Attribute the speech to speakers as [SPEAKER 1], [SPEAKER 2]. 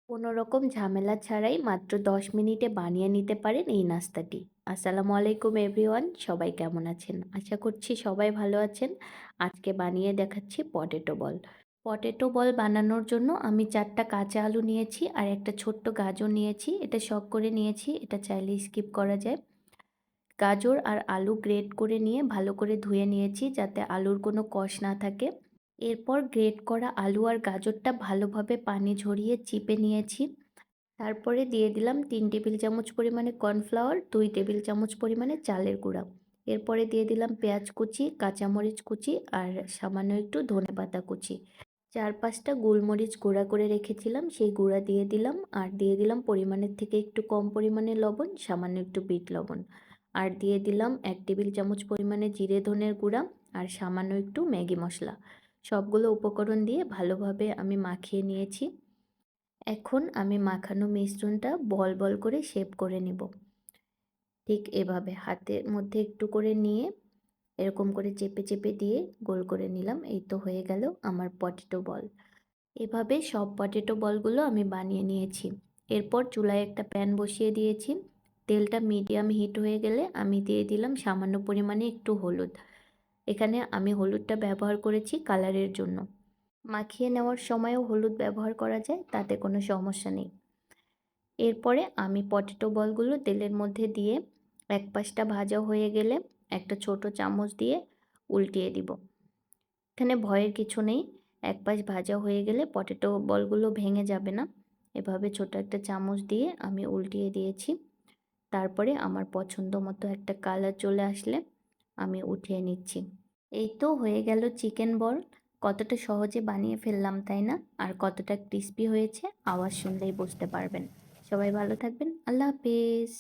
[SPEAKER 1] কোনো রকম ঝামেলা ছাড়াই মাত্র ১০ মিনিটে বানিয়ে নিতে পারেন এই নাস্তাটি। আসসালামু আলাইকুম এভরিওয়ান, সবাই কেমন আছেন? আশা করছি সবাই ভালো আছেন। আজকে বানিয়ে দেখাচ্ছি পটেটো বল। পটেটো বল বানানোর জন্য আমি ৪ টা কাঁচা আলু নিয়েছি আর একটা ছোট্ট গাজর নিয়েছি। এটা শখ করে নিয়েছি, এটা চাইলে স্কিপ করা যায়। গাজর আর আলু গ্রেট করে নিয়ে ভালো করে ধুয়ে নিয়েছি যাতে আলুর কোনো কষ না থাকে। এরপর গ্রেট করা আলু আর গাজরটা ভালোভাবে পানি ঝরিয়ে চিপে নিয়েছি। তারপরে দিয়ে দিলাম ৩ টেবিল চামচ পরিমাণে কর্নফ্লাওয়ার, ২ টেবিল চামচ পরিমাণে চালের গুঁড়া। এরপরে দিয়ে দিলাম পেঁয়াজ কুচি, কাঁচামরিচ কুচি আর সামান্য একটু ধনেপাতা কুচি। ৪-৫ টা গোলমরিচ গুঁড়া করে রেখেছিলাম, সেই গুঁড়া দিয়ে দিলাম আর দিয়ে দিলাম পরিমাণের থেকে একটু কম পরিমাণে লবণ, সামান্য একটু বিট লবণ। আর দিয়ে দিলাম ১ টেবিল চামচ পরিমাণে জিরে ধনের গুঁড়া আর সামান্য একটু ম্যাগি মশলা। সবগুলো উপকরণ দিয়ে ভালোভাবে আমি মাখিয়ে নিয়েছি। এখন আমি মাখানো মিশ্রণটা বল বল করে শেপ করে নেব। ঠিক এভাবে হাতের মধ্যে একটু করে নিয়ে এরকম করে চেপে চেপে দিয়ে গোল করে নিলাম। এই তো হয়ে গেল আমার পটেটো বল। এভাবে সব পটেটো বলগুলো আমি বানিয়ে নিয়েছি। এরপর চুলায় একটা প্যান বসিয়ে দিয়েছি। তেলটা মিডিয়াম হিট হয়ে গেলে আমি দিয়ে দিলাম সামান্য পরিমাণে একটু হলুদ। এখানে আমি হলুদটা ব্যবহার করেছি কালারের জন্য। মাখিয়ে নেওয়ার সময়ও হলুদ ব্যবহার করা যায়, তাতে কোনো সমস্যা নেই। এরপরে আমি পটেটো বলগুলো তেলের মধ্যে দিয়ে এক পাশটা ভাজা হয়ে গেলে একটা ছোট চামচ দিয়ে উল্টিয়ে দিব। এখানে ভয়ের কিছু নেই, এক পাশ ভাজা হয়ে গেলে পটেটো বলগুলো ভেঙে যাবে না। এভাবে ছোট একটা চামচ দিয়ে আমি উল্টিয়ে দিয়েছি। তারপরে আমার পছন্দ মতো একটা কালার চলে আসলে আমি উঠিয়ে নিচ্ছি। এই তো হয়ে গেল চিকেন বল। কতটা সহজে বানিয়ে ফেললাম তাই না? আর কতটা ক্রিস্পি হয়েছে আওয়াজ শুনলেই বুঝতে পারবেন। সবাই ভালো থাকবেন। আল্লাহ হাফেজ।